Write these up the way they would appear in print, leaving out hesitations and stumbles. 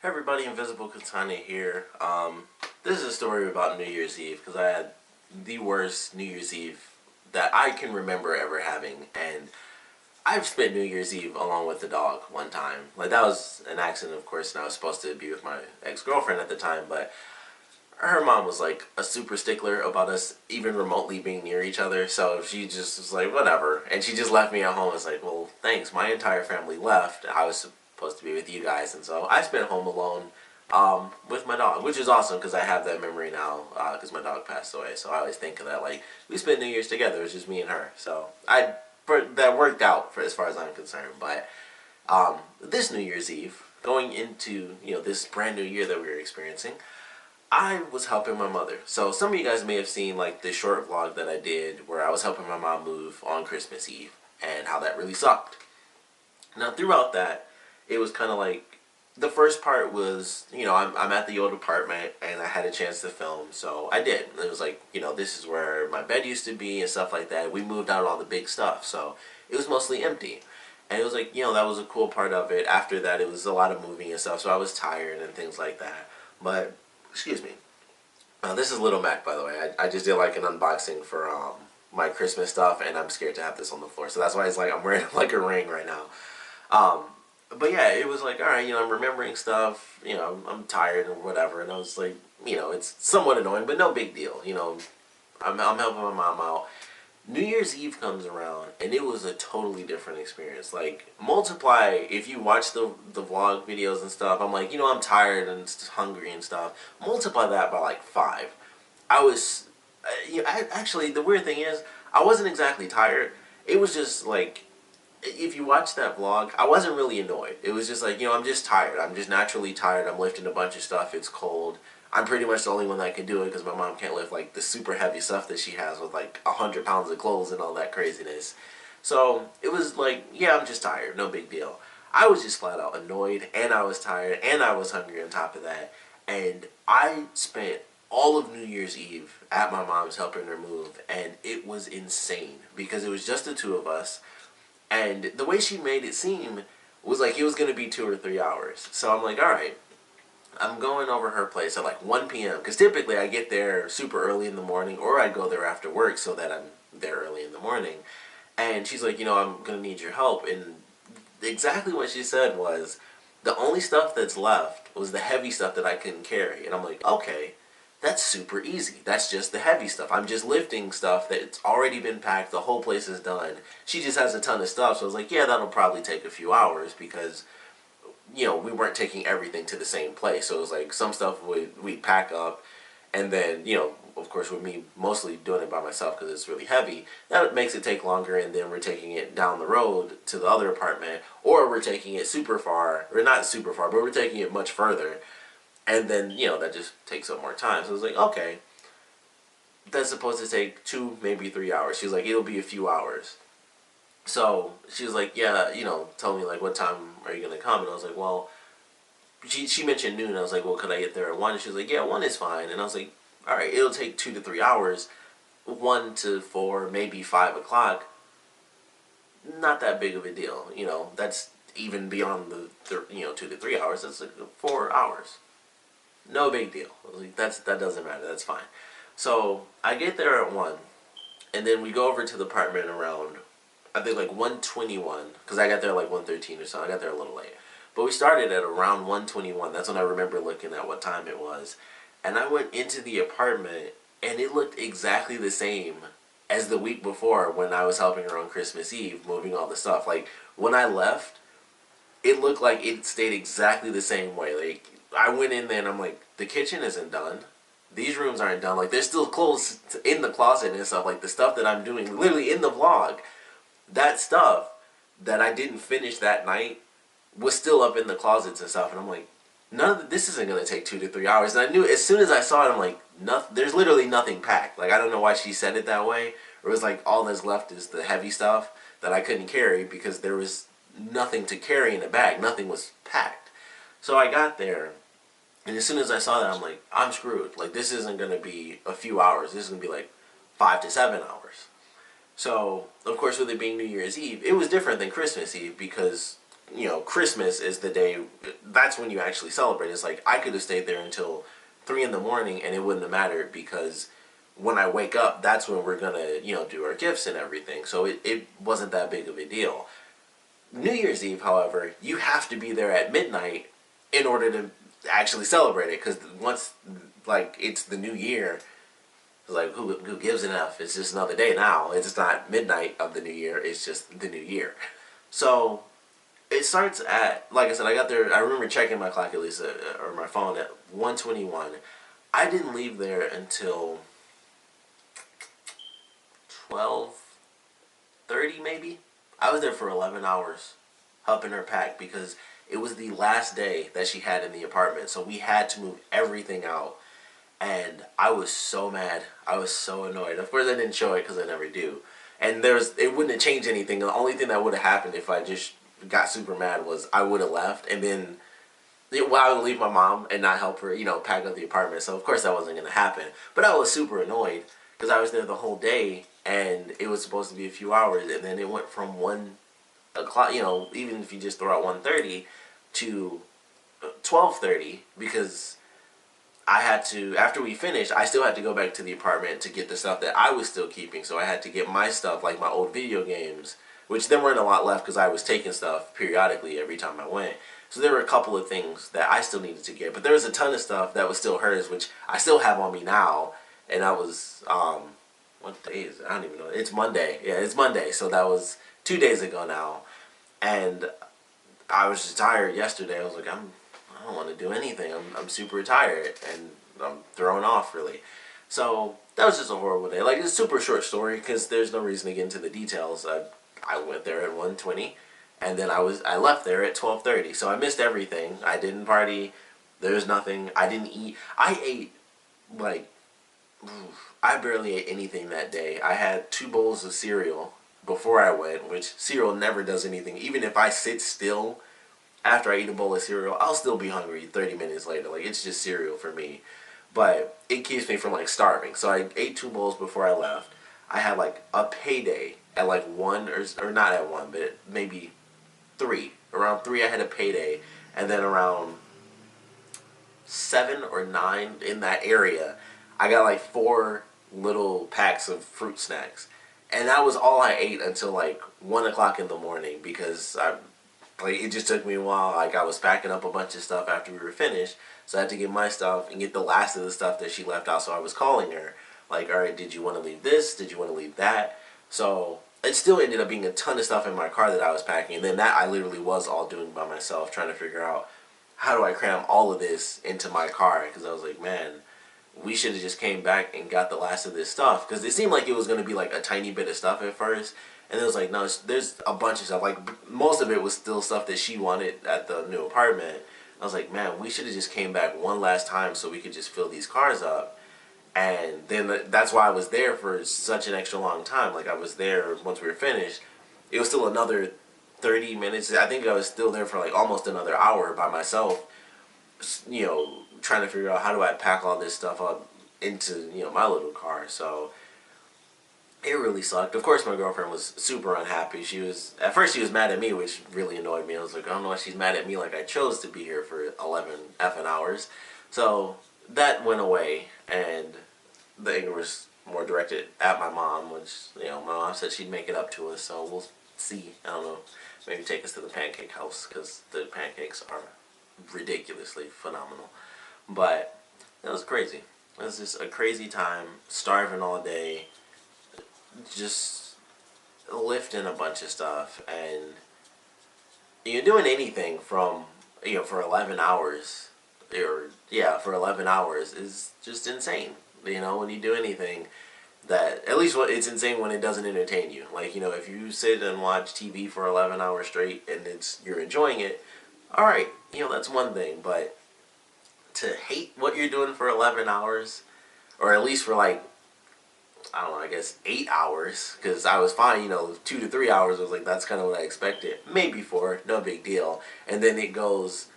Hey everybody, Invisiblekatana here. This is a story about New Year's Eve because I had the worst New Year's Eve that I can remember ever having, and I've spent New Year's Eve along with the dog one time. Like, that was an accident, of course, and I was supposed to be with my ex-girlfriend at the time, but her mom was like a super stickler about us even remotely being near each other, so she just was like, whatever, and she just left me at home. I was like, well, thanks, my entire family left. I was supposed to be with you guys, and so I spent home alone with my dog, which is awesome because I have that memory now because my dog passed away. So I always think of that, like, we spent New Year's together. It was just me and her, so that worked out for as far as I'm concerned. But this New Year's Eve, going into this brand new year that we were experiencing, I was helping my mother. So some of you guys may have seen like the short vlog that I did where I was helping my mom move on Christmas Eve and how that really sucked. Now throughout that, it was kind of like the first part was, I'm at the old apartment and I had a chance to film, so I did. It was like, this is where my bed used to be and stuff like that. We moved out all the big stuff, so it was mostly empty. And it was like, that was a cool part of it. After that, it was a lot of moving and stuff, so I was tired and things like that. But excuse me. This is Little Mac, by the way. I just did like an unboxing for my Christmas stuff, and I'm scared to have this on the floor. So that's why it's like I'm wearing like a ring right now. But yeah, it was like, all right, I'm remembering stuff. I'm tired or whatever, and I was like, it's somewhat annoying, but no big deal. I'm helping my mom out. New Year's Eve comes around, and it was a totally different experience. Like, multiply, if you watch the vlog videos and stuff, I'm like, I'm tired and hungry and stuff. Multiply that by like 5. I was, actually, the weird thing is, I wasn't exactly tired. It was just like, if you watch that vlog, I wasn't really annoyed. It was just like, I'm just tired. I'm just naturally tired. I'm lifting a bunch of stuff. It's cold. I'm pretty much the only one that can do it because my mom can't lift like the super heavy stuff that she has with like 100 pounds of clothes and all that craziness. So it was like, yeah, I'm just tired, no big deal. I was just flat out annoyed, and I was tired, and I was hungry on top of that. And I spent all of New Year's Eve at my mom's helping her move, and it was insane because it was just the two of us. And the way she made it seem was like it was going to be 2 or 3 hours. So I'm like, all right, I'm going over her place at like 1 p.m. because typically I get there super early in the morning, or I go there after work so that I'm there early in the morning. And she's like, I'm going to need your help. And exactly what she said was, the only stuff that's left was the heavy stuff that I couldn't carry. And I'm like, okay, that's super easy. That's just the heavy stuff. I'm just lifting stuff that's already been packed. The whole place is done. She just has a ton of stuff. So I was like, yeah, that'll probably take a few hours because we weren't taking everything to the same place. So it was like some stuff we'd pack up, and then, of course, with me mostly doing it by myself because it's really heavy, that makes it take longer, and then we're taking it down the road to the other apartment, or we're taking it super far, or not super far, but we're taking it much further, and then, that just takes up more time. So it was like, okay, that's supposed to take 2, maybe 3 hours. She was like, it'll be a few hours. So she was like, yeah, tell me like what time are you gonna come? And I was like, well, she mentioned noon. I was like, well, could I get there at 1? And she was like, yeah, 1 is fine. And I was like, all right, it'll take 2 to 3 hours, 1 to 4, maybe 5 o'clock. Not that big of a deal, That's even beyond the 2 to 3 hours. That's like 4 hours. No big deal. I was like, that doesn't matter. That's fine. So I get there at 1, and then we go over to the apartment around, I think like 1:21, because I got there like 1:13 or so. I got there a little late. But we started at around 1:21. That's when I remember looking at what time it was. And I went into the apartment, and it looked exactly the same as the week before when I was helping her on Christmas Eve, moving all the stuff. Like, when I left, it looked like it stayed exactly the same way. Like, I went in there, and I'm like, the kitchen isn't done. These rooms aren't done. Like, there's still clothes in the closet and stuff. Like, the stuff that I'm doing, literally in the vlog, that stuff that I didn't finish that night was still up in the closets and stuff. And I'm like, this isn't going to take 2 to 3 hours. And I knew as soon as I saw it, I'm like, there's literally nothing packed. Like, I don't know why she said it that way. Or it was like, all that's left is the heavy stuff that I couldn't carry because there was nothing to carry in a bag. Nothing was packed. So I got there, and as soon as I saw that, I'm like, I'm screwed. Like, this isn't going to be a few hours. This is going to be like 5 to 7 hours. So, of course, with it being New Year's Eve, it was different than Christmas Eve because Christmas is the day, that's when you actually celebrate. It's like I could have stayed there until 3 in the morning and it wouldn't have mattered, because when I wake up, that's when we're gonna, do our gifts and everything. So it wasn't that big of a deal. New Year's Eve, however, you have to be there at midnight in order to actually celebrate it, because once, like, it's the new year, it's like, who gives an F? It's just another day now. It's not midnight of the new year, it's just the new year. So it starts at, like I said, I got there, I remember checking my clock at least, or my phone, at 1:21. I didn't leave there until 12:30 maybe. I was there for 11 hours helping her pack, because it was the last day that she had in the apartment. So we had to move everything out. And I was so mad. I was so annoyed. Of course I didn't show it because I never do. And it wouldn't have changed anything. The only thing that would have happened if I just got super mad was I would have left, and then I would leave my mom and not help her, pack up the apartment. So of course that wasn't going to happen. But I was super annoyed because I was there the whole day and it was supposed to be a few hours, and then it went from 1 o'clock, even if you just throw out 1:30 to 12:30, because I had to, after we finished, I still had to go back to the apartment to get the stuff that I was still keeping. So I had to get my stuff, like my old video games, which there weren't a lot left because I was taking stuff periodically every time I went. So there were a couple of things that I still needed to get, but there was a ton of stuff that was still hers, which I still have on me now. And I was, what day is it? I don't even know. It's Monday. Yeah, it's Monday. So that was 2 days ago now. And I was just tired yesterday. I was like, I don't want to do anything. I'm super tired and I'm thrown off, really. So that was just a horrible day. Like, it's a super short story because there's no reason to get into the details. I went there at 1:20 and then I left there at 12:30. So I missed everything. I didn't party. There's nothing. I didn't eat. I ate, like, I barely ate anything that day. I had 2 bowls of cereal before I went, which cereal never does anything. Even if I sit still after I eat a bowl of cereal, I'll still be hungry 30 minutes later. Like, it's just cereal for me. But it keeps me from, like, starving. So I ate 2 bowls before I left. I had, like, a payday at, like, 1, or not at 1, but maybe 3. Around 3 I had a payday. And then around 7 or 9 in that area, I got, like, 4 little packs of fruit snacks. And that was all I ate until, like, 1 o'clock in the morning, because it just took me a while. Like, I was packing up a bunch of stuff after we were finished, so I had to get my stuff and get the last of the stuff that she left out. So I was calling her, like, all right, did you want to leave this? Did you want to leave that? So it still ended up being a ton of stuff in my car that I was packing. And then that I literally was all doing by myself, trying to figure out how do I cram all of this into my car, because I was like, man, we should have just came back and got the last of this stuff, because it seemed like it was going to be like a tiny bit of stuff at first, and it was like, no, there's a bunch of stuff. Like, most of it was still stuff that she wanted at the new apartment. I was like, man, we should have just came back one last time so we could just fill these cars up. And then that's why I was there for such an extra long time. Like, I was there once we were finished. It was still another 30 minutes. I think I was still there for like almost another hour by myself, trying to figure out how do I pack all this stuff up into, my little car. So it really sucked. Of course, my girlfriend was super unhappy. At first she was mad at me, which really annoyed me. I was like, I don't know why she's mad at me, like I chose to be here for 11 effing hours. So that went away, and the anger was more directed at my mom, which, my mom said she'd make it up to us, so we'll see. I don't know. Maybe take us to the pancake house, because the pancakes are ridiculously phenomenal. But it was crazy. It was just a crazy time, starving all day, just lifting a bunch of stuff, and you're doing anything from, for 11 hours, for 11 hours is just insane. When you do anything that, at least it's insane when it doesn't entertain you. Like, if you sit and watch TV for 11 hours straight and you're enjoying it, alright, that's one thing, but to hate what you're doing for 11 hours, or at least for like, I don't know, I guess 8 hours, because I was fine, 2 to 3 hours, I was like, that's kind of what I expected, maybe 4, no big deal, and then it goes,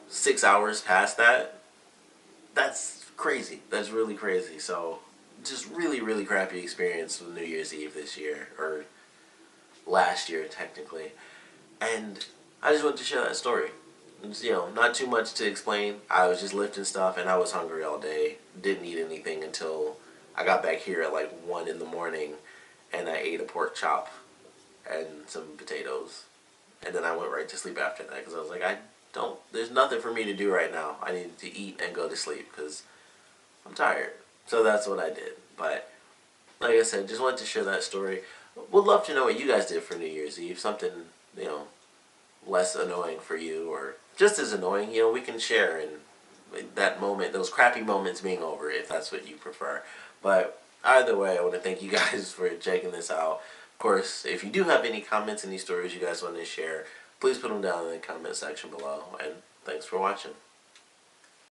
6 hours past that. That's crazy. That's really crazy. So just really, really crappy experience with New Year's Eve this year, or last year technically. And I just wanted to share that story. It's, not too much to explain. I was just lifting stuff and I was hungry all day. Didn't eat anything until I got back here at like 1 in the morning, and I ate a pork chop and some potatoes. And then I went right to sleep after that because I was like, there's nothing for me to do right now. I need to eat and go to sleep because I'm tired. So that's what I did. But like I said, just wanted to share that story. Would love to know what you guys did for New Year's Eve. Something, you know, less annoying for you or just as annoying. We can share in that moment, those crappy moments being over if that's what you prefer. But either way, I want to thank you guys for checking this out. Of course, if you do have any comments, any stories you guys want to share, please put them down in the comment section below. And thanks for watching.